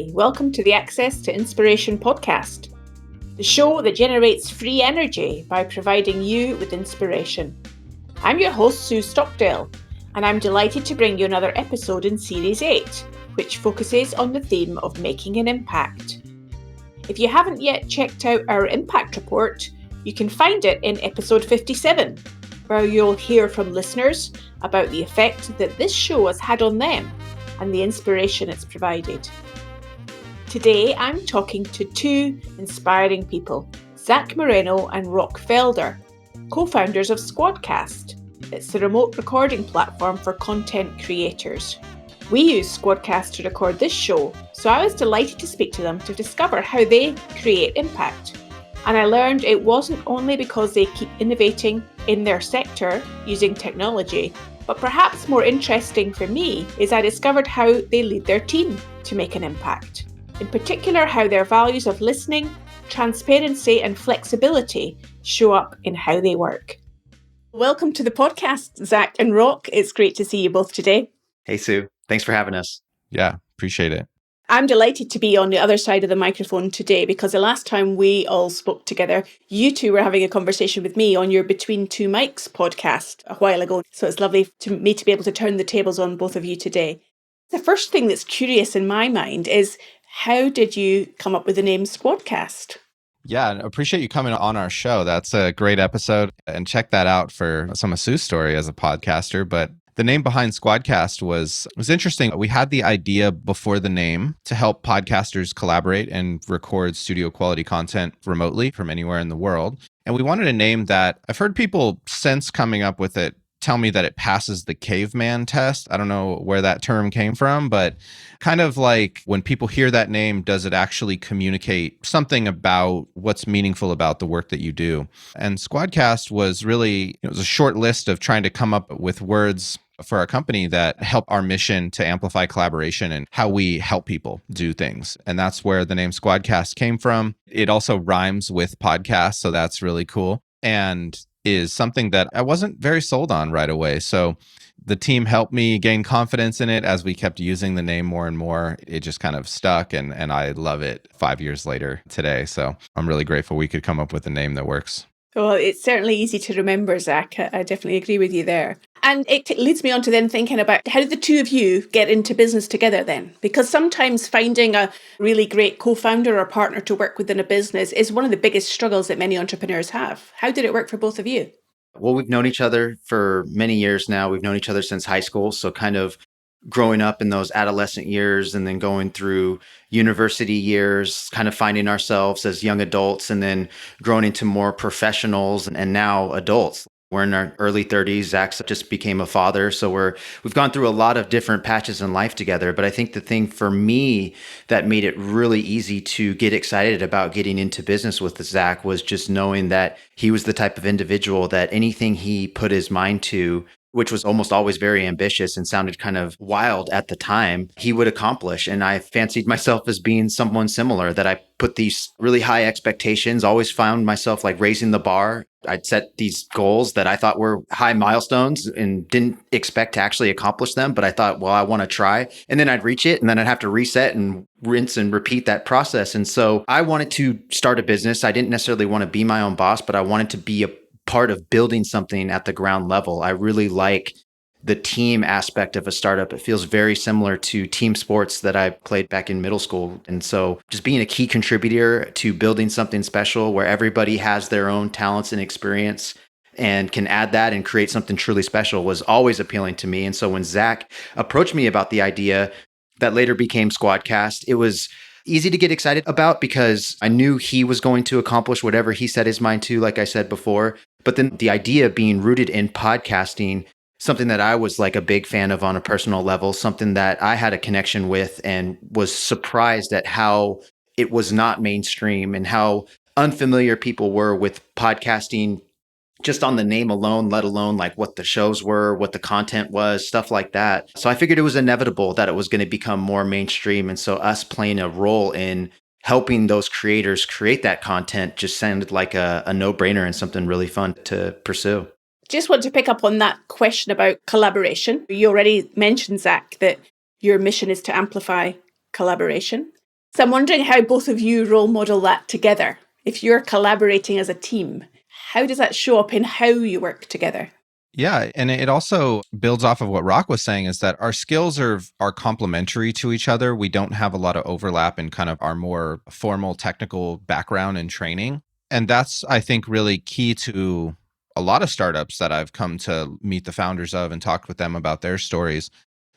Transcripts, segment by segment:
Hi, welcome to the Access to Inspiration podcast, the show that generates free energy by providing you with inspiration. I'm your host, Sue Stockdale, and I'm delighted to bring you another episode in Series 8, which focuses on the theme of making an impact. If you haven't yet checked out our impact report, you can find it in episode 57, where you'll hear from listeners about the effect that this show has had on them and the inspiration it's provided. Today, I'm talking to two inspiring people, Zach Moreno and Rock Felder, co-founders of SquadCast. It's the remote recording platform for content creators. We use SquadCast to record this show, so I was delighted to speak to them to discover how they create impact. And I learned it wasn't only because they keep innovating in their sector using technology, but perhaps more interesting for me is I discovered how they lead their team to make an impact. In particular, how their values of listening, transparency and flexibility show up in how they work. Welcome to the podcast, Zach and Rock. It's great to see you both today. Hey, Sue. Thanks for having us. Yeah, appreciate it. I'm delighted to be on the other side of the microphone today because the last time we all spoke together, you two were having a conversation with me on your Between Two Mics podcast a while ago. So it's lovely to me to be able to turn the tables on both of you today. The first thing that's curious in my mind is, how did you come up with the name SquadCast? Yeah, I appreciate you coming on our show. That's a great episode. And check that out for some of Sue's story as a podcaster. But the name behind SquadCast was interesting. We had the idea before the name to help podcasters collaborate and record studio quality content remotely from anywhere in the world. And we wanted a name that I've heard people since coming up with it tell me that it passes the caveman test. I don't know where that term came from, but kind of like when people hear that name, does it actually communicate something about what's meaningful about the work that you do? And SquadCast was really, it was a short list of trying to come up with words for our company that help our mission to amplify collaboration and how we help people do things. And that's where the name SquadCast came from. It also rhymes with podcast, so that's really cool. And is something that I wasn't very sold on right away. So the team helped me gain confidence in it as we kept using the name more and more. It just kind of stuck, and I love it 5 years later today. So I'm really grateful we could come up with a name that works. Well, it's certainly easy to remember, Zach. I definitely agree with you there. And it leads me on to then thinking about, how did the two of you get into business together then? Because sometimes finding a really great co-founder or partner to work within a business is one of the biggest struggles that many entrepreneurs have. How did it work for both of you? Well, we've known each other for many years now. We've known each other since high school. So kind of growing up in those adolescent years and then going through university years, kind of finding ourselves as young adults and then growing into more professionals and now adults. We're in our early 30s. Zach just became a father. So we've gone through a lot of different patches in life together. But I think the thing for me that made it really easy to get excited about getting into business with Zach was just knowing that he was the type of individual that anything he put his mind to, which was almost always very ambitious and sounded kind of wild at the time, he would accomplish. And I fancied myself as being someone similar, that I put these really high expectations, always found myself like raising the bar. I'd set these goals that I thought were high milestones and didn't expect to actually accomplish them. But I thought, well, I want to try. And then I'd reach it and then I'd have to reset and rinse and repeat that process. And so I wanted to start a business. I didn't necessarily want to be my own boss, but I wanted to be a part of building something at the ground level. I really like the team aspect of a startup. It feels very similar to team sports that I played back in middle school. And so just being a key contributor to building something special where everybody has their own talents and experience and can add that and create something truly special was always appealing to me. And so when Zach approached me about the idea that later became SquadCast, it was easy to get excited about because I knew he was going to accomplish whatever he set his mind to, like I said before. But then the idea being rooted in podcasting, something that I was like a big fan of on a personal level, something that I had a connection with and was surprised at how it was not mainstream and how unfamiliar people were with podcasting just on the name alone, let alone like what the shows were, what the content was, stuff like that. So I figured it was inevitable that it was going to become more mainstream. And so us playing a role in helping those creators create that content just sounded like a no-brainer and something really fun to pursue. Just want to pick up on that question about collaboration. You already mentioned, Zach, that your mission is to amplify collaboration. So I'm wondering how both of you role model that together. If you're collaborating as a team, how does that show up in how you work together? Yeah, and it also builds off of what Rock was saying, is that our skills are complementary to each other. We don't have a lot of overlap in kind of our more formal technical background and training. And that's, I think, really key to a lot of startups that I've come to meet the founders of and talked with them about their stories.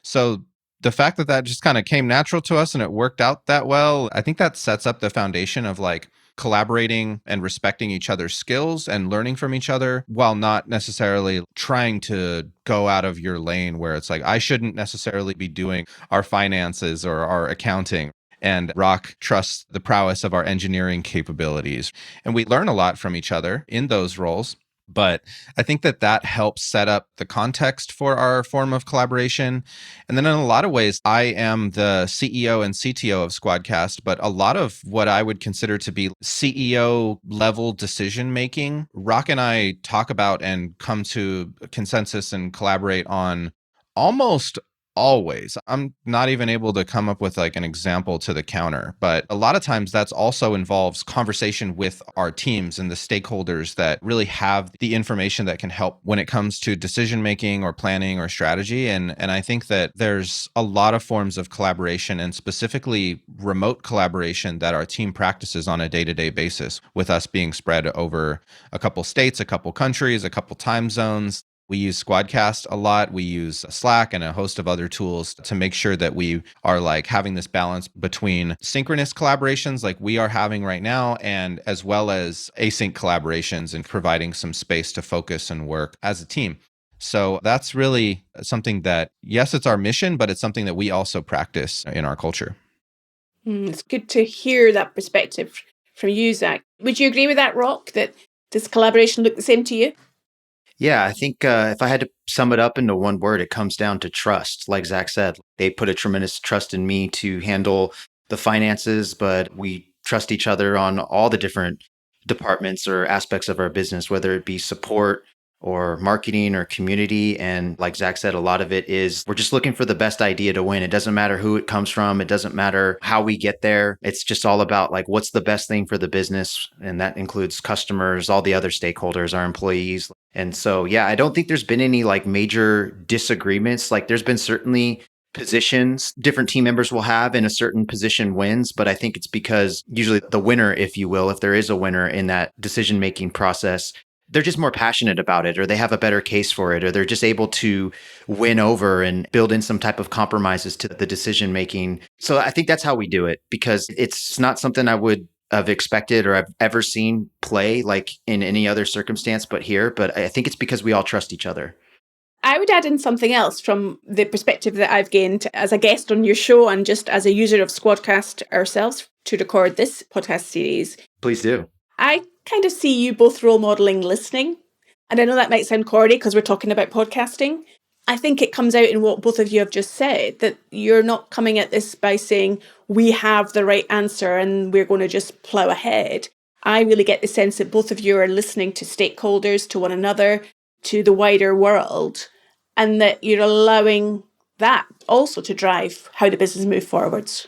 So the fact that that just kind of came natural to us and it worked out that well, I think that sets up the foundation of like collaborating and respecting each other's skills and learning from each other while not necessarily trying to go out of your lane where it's like, I shouldn't necessarily be doing our finances or our accounting. And Rock trusts the prowess of our engineering capabilities. And we learn a lot from each other in those roles. But I think that that helps set up the context for our form of collaboration. And then in a lot of ways, I am the CEO and CTO of SquadCast, but a lot of what I would consider to be CEO level decision making, Rock and I talk about and come to consensus and collaborate on almost always. I'm not even able to come up with like an example to the counter, but a lot of times that's also involves conversation with our teams and the stakeholders that really have the information that can help when it comes to decision making or planning or strategy. And I think that there's a lot of forms of collaboration and specifically remote collaboration that our team practices on a day-to-day basis, with us being spread over a couple states, a couple countries, a couple time zones. We use SquadCast a lot. We use Slack and a host of other tools to make sure that we are like having this balance between synchronous collaborations like we are having right now, and as well as async collaborations and providing some space to focus and work as a team. So that's really something that, yes, it's our mission, but it's something that we also practice in our culture. It's good to hear that perspective from you, Zach. Would you agree with that, Rock? That does collaboration look the same to you? Yeah, I think if I had to sum it up into one word, it comes down to trust. Like Zach said, they put a tremendous trust in me to handle the finances, but we trust each other on all the different departments or aspects of our business, whether it be support or marketing or community. And like Zach said, a lot of it is we're just looking for the best idea to win. It doesn't matter who it comes from. It doesn't matter how we get there. It's just all about like, what's the best thing for the business? And that includes customers, all the other stakeholders, our employees. And so, yeah, I don't think there's been any like major disagreements. Like there's been certainly positions different team members will have and a certain position wins. But I think it's because usually the winner, if you will, if there is a winner in that decision-making process, they're just more passionate about it, or they have a better case for it, or they're just able to win over and build in some type of compromises to the decision making. So I think that's how we do it, because it's not something I would have expected or I've ever seen play like in any other circumstance but here. But I think it's because we all trust each other. I would add in something else from the perspective that I've gained as a guest on your show and just as a user of SquadCast ourselves to record this podcast series. Please do. I kind of see you both role modeling listening. And I know that might sound corny because we're talking about podcasting. I think it comes out in what both of you have just said, that you're not coming at this by saying, we have the right answer and we're going to just plow ahead. I really get the sense that both of you are listening to stakeholders, to one another, to the wider world, and that you're allowing that also to drive how the business moves forwards.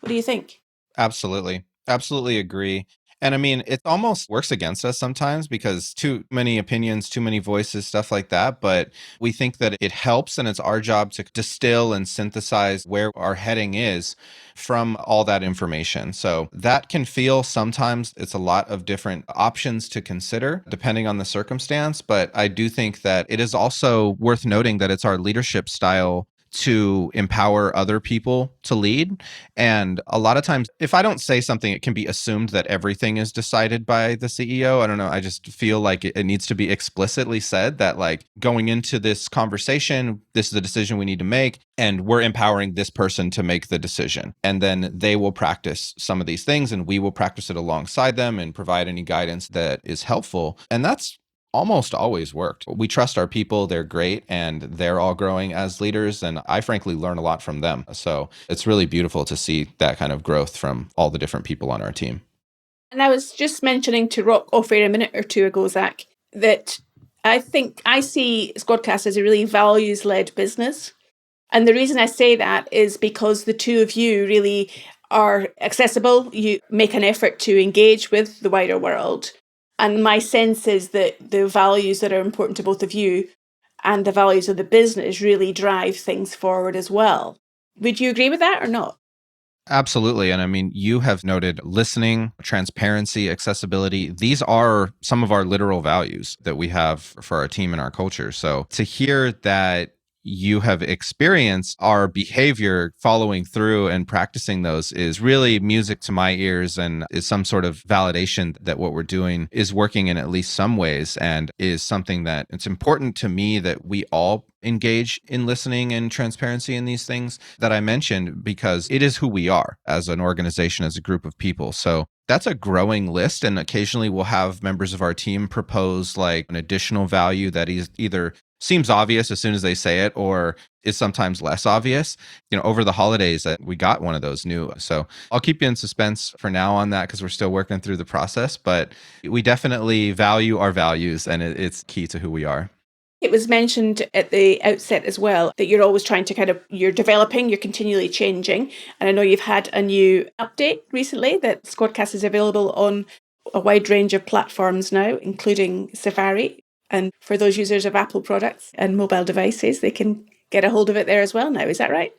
What do you think? Absolutely. Absolutely agree. And I mean, it almost works against us sometimes because too many opinions, too many voices, stuff like that. But we think that it helps, and it's our job to distill and synthesize where our heading is from all that information. So that can feel sometimes it's a lot of different options to consider depending on the circumstance. But I do think that it is also worth noting that it's our leadership style to empower other people to lead. And a lot of times, if I don't say something, it can be assumed that everything is decided by the CEO. I don't know. I just feel like it needs to be explicitly said that, like, going into this conversation, this is a decision we need to make, and we're empowering this person to make the decision. And then they will practice some of these things, and we will practice it alongside them and provide any guidance that is helpful. And that's almost always worked. We trust our people. They're great and they're all growing as leaders. And I frankly learn a lot from them. So it's really beautiful to see that kind of growth from all the different people on our team. And I was just mentioning to Rock off air a minute or two ago, Zach, that I think I see SquadCast as a really values-led business. And the reason I say that is because the two of you really are accessible. You make an effort to engage with the wider world. And my sense is that the values that are important to both of you and the values of the business really drive things forward as well. Would you agree with that or not? Absolutely. And I mean, you have noted listening, transparency, accessibility. These are some of our literal values that we have for our team and our culture. So to hear that you have experienced our behavior following through and practicing those is really music to my ears, and is some sort of validation that what we're doing is working in at least some ways, and is something that it's important to me that we all engage in listening and transparency in these things that I mentioned, because it is who we are as an organization, as a group of people. So that's a growing list. And occasionally we'll have members of our team propose like an additional value that is either seems obvious as soon as they say it, or is sometimes less obvious. Over the holidays that we got one of those new. So I'll keep you in suspense for now on that, because we're still working through the process, but we definitely value our values, and it's key to who we are. It was mentioned at the outset as well that you're always trying to you're developing, you're continually changing. And I know you've had a new update recently that SquadCast is available on a wide range of platforms now, including Safari. And for those users of Apple products and mobile devices, they can get a hold of it there as well now. Is that right?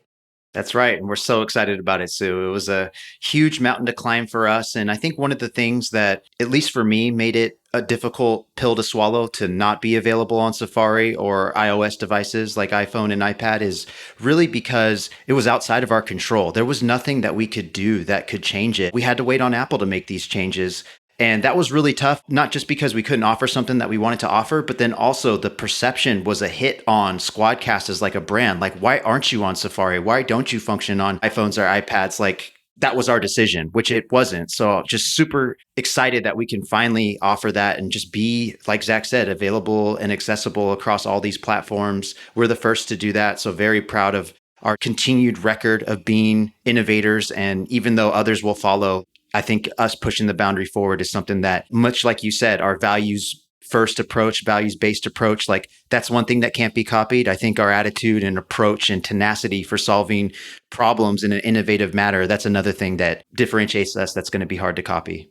That's right. And we're so excited about it, Sue. It was a huge mountain to climb for us. And I think one of the things that, at least for me, made it a difficult pill to swallow to not be available on Safari or iOS devices like iPhone and iPad is really because it was outside of our control. There was nothing that we could do that could change it. We had to wait on Apple to make these changes. And that was really tough, not just because we couldn't offer something that we wanted to offer, but then also the perception was a hit on SquadCast as like a brand. Like, why aren't you on Safari? Why don't you function on iPhones or iPads? Like, that was our decision, which it wasn't. So just super excited that we can finally offer that and just be, like Zach said, available and accessible across all these platforms. We're the first to do that. So very proud of our continued record of being innovators. And even though others will follow, I think us pushing the boundary forward is something that, much like you said, our values first approach, values based approach, like that's one thing that can't be copied. I think our attitude and approach and tenacity for solving problems in an innovative manner, that's another thing that differentiates us that's going to be hard to copy.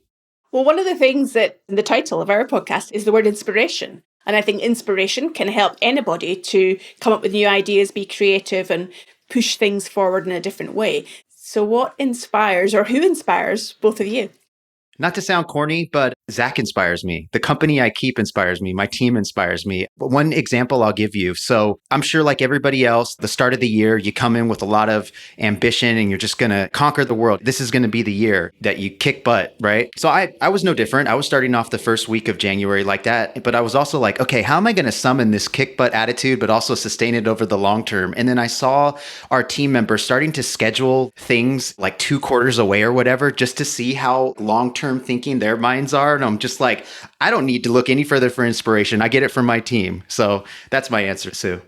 Well, one of the things that in the title of our podcast is the word inspiration. And I think inspiration can help anybody to come up with new ideas, be creative, and push things forward in a different way. So what inspires, or who inspires both of you? Not to sound corny, but Zach inspires me. The company I keep inspires me. My team inspires me. But one example I'll give you. So I'm sure like everybody else, the start of the year, you come in with a lot of ambition and you're just going to conquer the world. This is going to be the year that you kick butt, right? So I was no different. I was starting off the first week of January like that. But I was also like, okay, how am I going to summon this kick butt attitude, but also sustain it over the long term? And then I saw our team members starting to schedule things like 2 quarters away or whatever, just to see how long-term thinking their minds are. And I'm just like, I don't need to look any further for inspiration. I get it from my team. So that's my answer, Sue.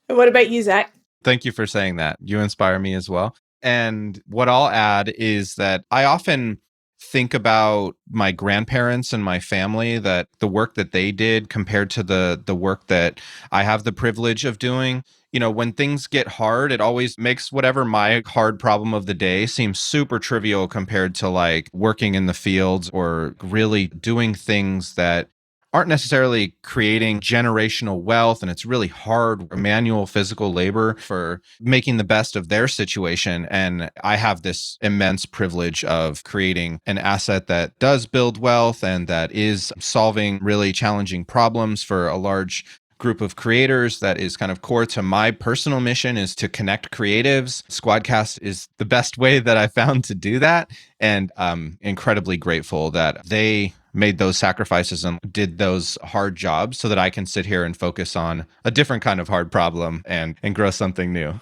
What about you, Zach? Thank you for saying that. You inspire me as well. And what I'll add is that I often think about my grandparents and my family, that the work that they did compared to the work that I have the privilege of doing. When things get hard, it always makes whatever my hard problem of the day seem super trivial compared to like working in the fields or really doing things that aren't necessarily creating generational wealth. And it's really hard manual physical labor for making the best of their situation. And I have this immense privilege of creating an asset that does build wealth and that is solving really challenging problems for a large group of creators. That is kind of core to my personal mission, is to connect creatives. SquadCast is the best way that I found to do that. And I'm incredibly grateful that they made those sacrifices and did those hard jobs so that I can sit here and focus on a different kind of hard problem and grow something new.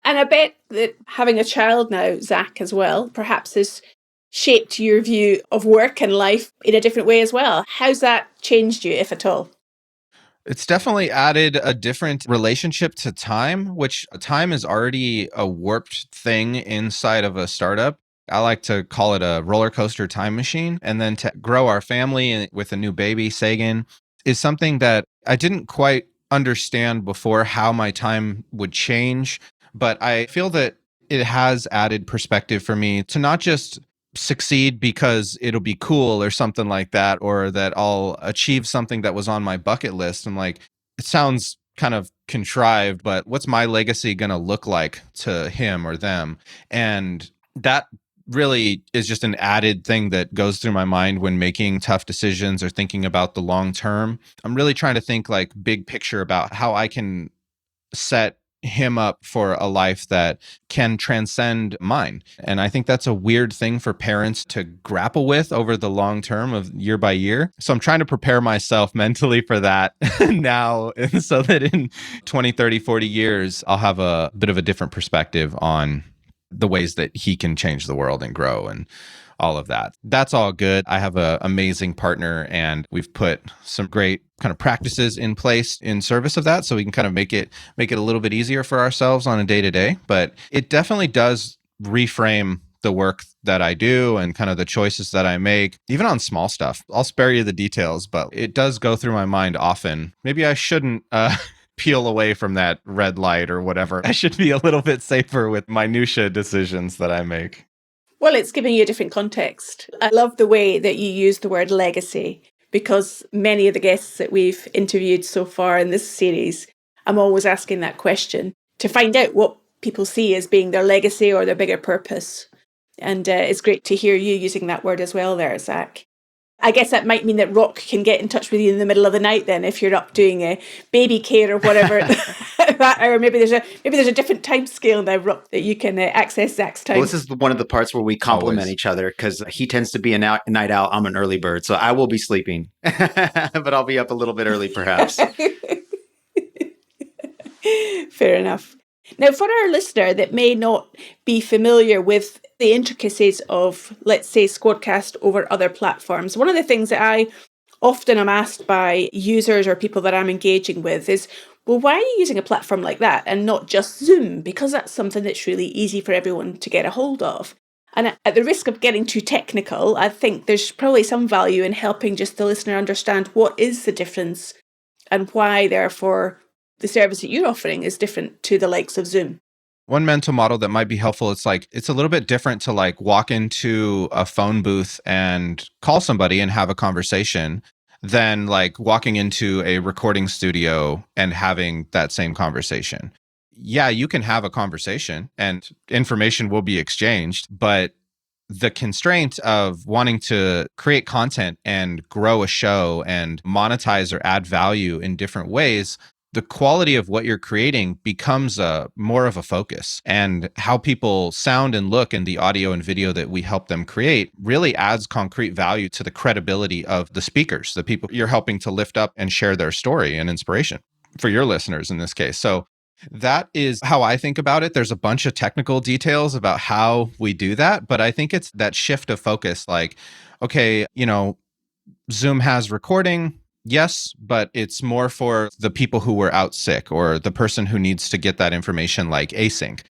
And I bet that having a child now, Zach, as well, perhaps has shaped your view of work and life in a different way as well. How's that changed you, if at all? It's definitely added a different relationship to time, which time is already a warped thing inside of a startup. I like to call it a roller coaster time machine. And then to grow our family with a new baby, Sagan, is something that I didn't quite understand before how my time would change. But I feel that it has added perspective for me to not just succeed because it'll be cool or something like that, or that I'll achieve something that was on my bucket list. I'm like, it sounds kind of contrived, but what's my legacy going to look like to him or them? And that really is just an added thing that goes through my mind when making tough decisions or thinking about the long term. I'm really trying to think like big picture about how I can set him up for a life that can transcend mine. And I think that's a weird thing for parents to grapple with over the long term of year by year. So I'm trying to prepare myself mentally for that now, so that in 20, 30, 40 years, I'll have a bit of a different perspective on the ways that he can change the world and grow and all of that. That's all good. I have an amazing partner, and we've put some great kind of practices in place in service of that, so we can kind of make it a little bit easier for ourselves on a day-to-day. But it definitely does reframe the work that I do and kind of the choices that I make, even on small stuff. I'll spare you the details, but it does go through my mind often. Maybe I shouldn't peel away from that red light or whatever. I should be a little bit safer with minutia decisions that I make. Well, it's giving you a different context. I love the way that you use the word legacy, because many of the guests that we've interviewed so far in this series, I'm always asking that question to find out what people see as being their legacy or their bigger purpose. And it's great to hear you using that word as well there, Zach. I guess that might mean that Rock can get in touch with you in the middle of the night then, if you're up doing a baby care or whatever at that hour. Maybe there's a different time scale now, Rock, that you can access Zach's time. Well, this is one of the parts where we complement each other, because he tends to be a night owl. I'm an early bird, so I will be sleeping, but I'll be up a little bit early, perhaps. Fair enough. Now, for our listener that may not be familiar with the intricacies of, let's say, SquadCast over other platforms, one of the things that I often am asked by users or people that I'm engaging with is, well, why are you using a platform like that and not just Zoom? Because that's something that's really easy for everyone to get a hold of. And at the risk of getting too technical, I think there's probably some value in helping just the listener understand what is the difference and why, therefore, the service that you're offering is different to the likes of Zoom. One mental model that might be helpful, it's like, it's a little bit different to like walk into a phone booth and call somebody and have a conversation than like walking into a recording studio and having that same conversation. Yeah, you can have a conversation and information will be exchanged, but the constraint of wanting to create content and grow a show and monetize or add value in different ways, the quality of what you're creating becomes more of a focus, and how people sound and look in the audio and video that we help them create really adds concrete value to the credibility of the speakers, the people you're helping to lift up and share their story and inspiration for your listeners in this case. So that is how I think about it. There's a bunch of technical details about how we do that, but I think it's that shift of focus. Like, okay, Zoom has recording. Yes, but it's more for the people who were out sick or the person who needs to get that information like async.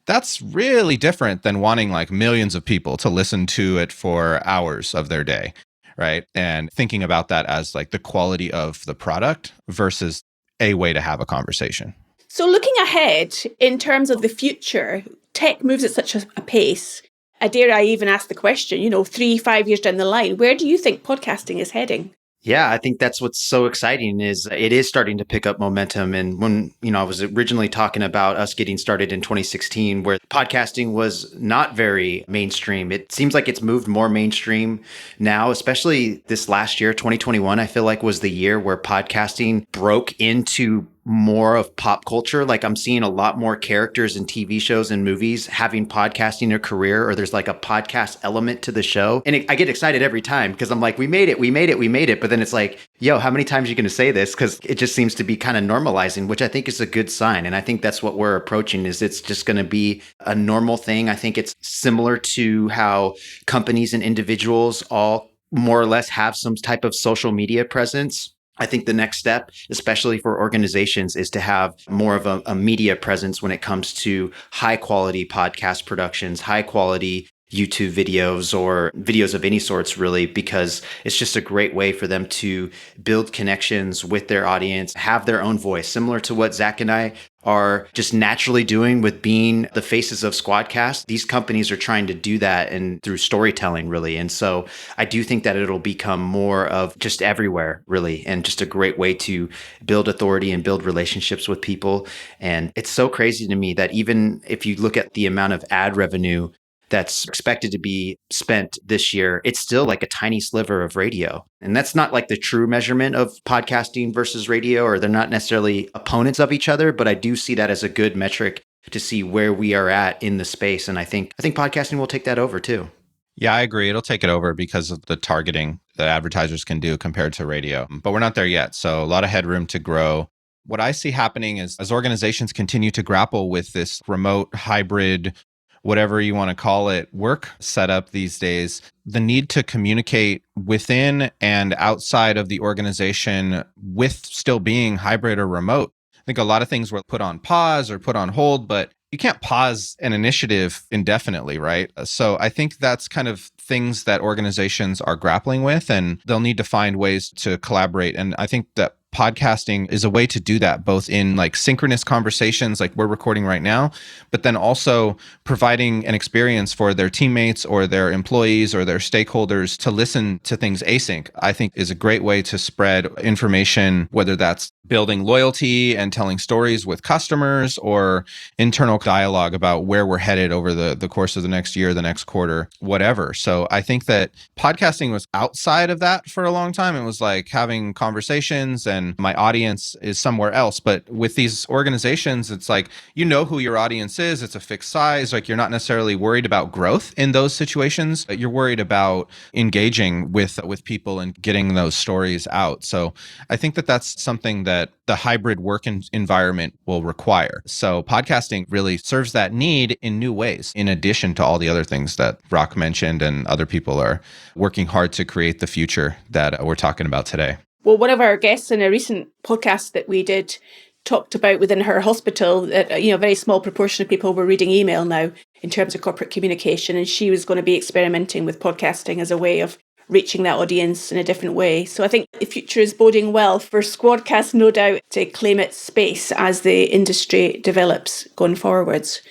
That's really different than wanting like millions of people to listen to it for hours of their day, right? And thinking about that as like the quality of the product versus a way to have a conversation. So looking ahead in terms of the future, tech moves at such a pace. I dare I even ask the question, 3-5 years down the line, where do you think podcasting is heading? Yeah, I think that's what's so exciting is it is starting to pick up momentum. And when, I was originally talking about us getting started in 2016, where podcasting was not very mainstream, it seems like it's moved more mainstream now, especially this last year, 2021, I feel like was the year where podcasting broke into more of pop culture. Like I'm seeing a lot more characters in TV shows and movies having podcasting a career, or there's like a podcast element to the show. And I get excited every time because I'm like, we made it. But then it's like, yo, how many times are you going to say this? Because it just seems to be kind of normalizing, which I think is a good sign. And I think that's what we're approaching, is it's just going to be a normal thing. I think it's similar to how companies and individuals all more or less have some type of social media presence. I think the next step, especially for organizations, is to have more of a media presence when it comes to high quality podcast productions, high quality YouTube videos or videos of any sorts, really, because it's just a great way for them to build connections with their audience, have their own voice, similar to what Zach and I are just naturally doing with being the faces of SquadCast. These companies are trying to do that and through storytelling, really. And so I do think that it'll become more of just everywhere, really, and just a great way to build authority and build relationships with people. And it's so crazy to me that even if you look at the amount of ad revenue that's expected to be spent this year, it's still like a tiny sliver of radio. And that's not like the true measurement of podcasting versus radio, or they're not necessarily opponents of each other, but I do see that as a good metric to see where we are at in the space. And I think podcasting will take that over too. Yeah, I agree. It'll take it over because of the targeting that advertisers can do compared to radio. But we're not there yet. So a lot of headroom to grow. What I see happening is as organizations continue to grapple with this remote, hybrid, whatever you want to call it, work setup these days, the need to communicate within and outside of the organization with still being hybrid or remote. I think a lot of things were put on pause or put on hold, but you can't pause an initiative indefinitely, right? So I think that's kind of things that organizations are grappling with, and they'll need to find ways to collaborate. And I think that podcasting is a way to do that, both in like synchronous conversations like we're recording right now, but then also providing an experience for their teammates or their employees or their stakeholders to listen to things async, I think is a great way to spread information, whether that's building loyalty and telling stories with customers or internal dialogue about where we're headed over the course of the next year, the next quarter, whatever. So I think that podcasting was outside of that for a long time. It was like having conversations and my audience is somewhere else. But with these organizations, it's like, you know who your audience is. It's a fixed size. Like you're not necessarily worried about growth in those situations. You're worried about engaging with people and getting those stories out. So I think that that's something that the hybrid work environment will require. So podcasting really serves that need in new ways, in addition to all the other things that Rock mentioned and other people are working hard to create the future that we're talking about today. Well, one of our guests in a recent podcast that we did talked about within her hospital that, a very small proportion of people were reading email now in terms of corporate communication. And she was going to be experimenting with podcasting as a way of reaching that audience in a different way. So I think the future is boding well for SquadCast, no doubt, to claim its space as the industry develops going forwards.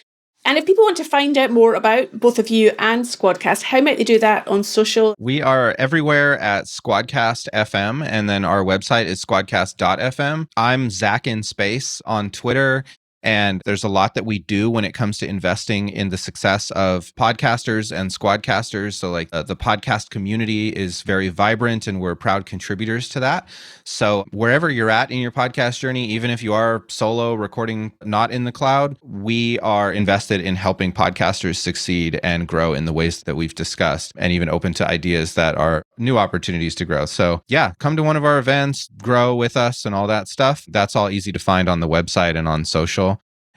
And if people want to find out more about both of you and SquadCast, how might they do that on social? We are everywhere at SquadCast FM, and then our website is squadcast.fm. I'm Zach in Space on Twitter. And there's a lot that we do when it comes to investing in the success of podcasters and squadcasters. So like the podcast community is very vibrant and we're proud contributors to that. So wherever you're at in your podcast journey, even if you are solo recording not in the cloud, we are invested in helping podcasters succeed and grow in the ways that we've discussed, and even open to ideas that are new opportunities to grow. So yeah, come to one of our events, grow with us and all that stuff. That's all easy to find on the website and on social.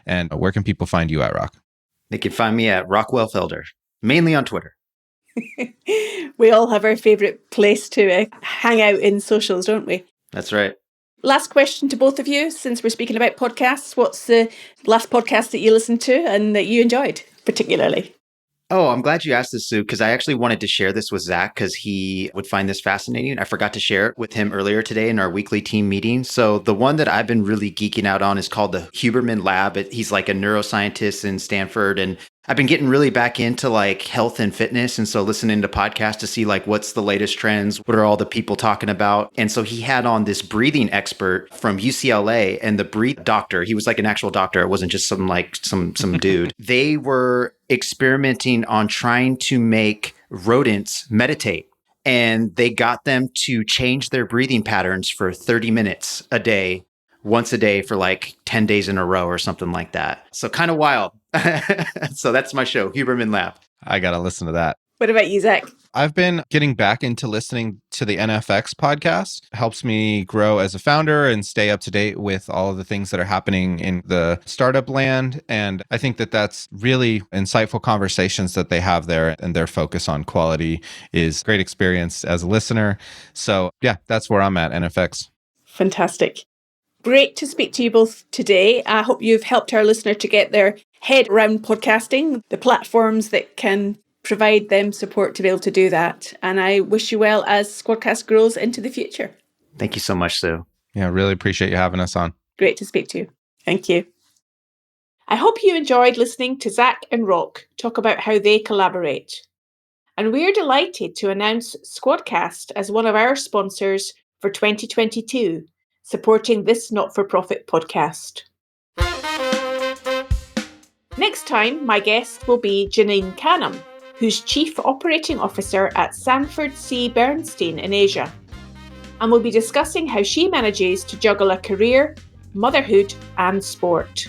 And where can people find you at, Rock? They can find me at Rockwell Felder, mainly on Twitter. We all have our favourite place to hang out in socials, don't we? That's right. Last question to both of you, since we're speaking about podcasts. What's the last podcast that you listened to and that you enjoyed particularly? Oh, I'm glad you asked this, Sue, because I actually wanted to share this with Zach because he would find this fascinating. I forgot to share it with him earlier today in our weekly team meeting. So the one that I've been really geeking out on is called the Huberman Lab. He's like a neuroscientist in Stanford, and I've been getting really back into like health and fitness. And so listening to podcasts to see like what's the latest trends, what are all the people talking about. And so he had on this breathing expert from UCLA, and the breathe doctor, he was like an actual doctor. It wasn't just some dude. They were experimenting on trying to make rodents meditate. And they got them to change their breathing patterns for 30 minutes a day, once a day for like 10 days in a row or something like that. So kind of wild. So that's my show, Huberman Lab. I got to listen to that. What about you, Zach? I've been getting back into listening to the NFX podcast. It helps me grow as a founder and stay up to date with all of the things that are happening in the startup land. And I think that that's really insightful conversations that they have there, and their focus on quality is great experience as a listener. So yeah, that's where I'm at, NFX. Fantastic. Great to speak to you both today. I hope you've helped our listener to get their head around podcasting, the platforms that can provide them support to be able to do that. And I wish you well as SquadCast grows into the future. Thank you so much, Sue. Yeah, really appreciate you having us on. Great to speak to you. Thank you. I hope you enjoyed listening to Zach and Rock talk about how they collaborate. And we're delighted to announce SquadCast as one of our sponsors for 2022, supporting this not-for-profit podcast. Next time, my guest will be Janine Canham, who's Chief Operating Officer at Sanford C. Bernstein in Asia. And we'll be discussing how she manages to juggle a career, motherhood, and sport.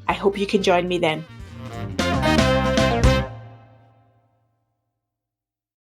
I hope you can join me then.